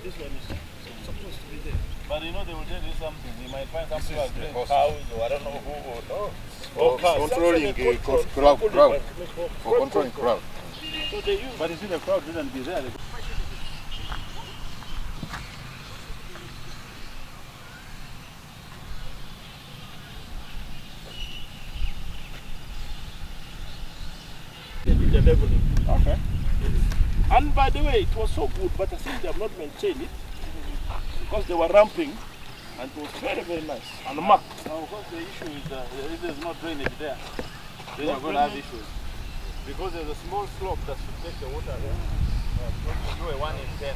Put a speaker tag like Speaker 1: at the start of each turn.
Speaker 1: This one is supposed to be there.
Speaker 2: But you know they will tell you something. You might find some people doing cows or I don't know who or no.
Speaker 3: For controlling crowd. For controlling crowd.
Speaker 1: So they use.
Speaker 2: But you see the crowd shouldn't be there.
Speaker 1: The leveling.
Speaker 2: Okay.
Speaker 1: And by the way, it was so good, but I think they have not maintained it because they were ramping and it was very, very nice and marked.
Speaker 2: Now, of course, the issue is that if there's no drainage there, then you're going to have issues. Because there's a small slope that should take the water there. You do a 1 in 10.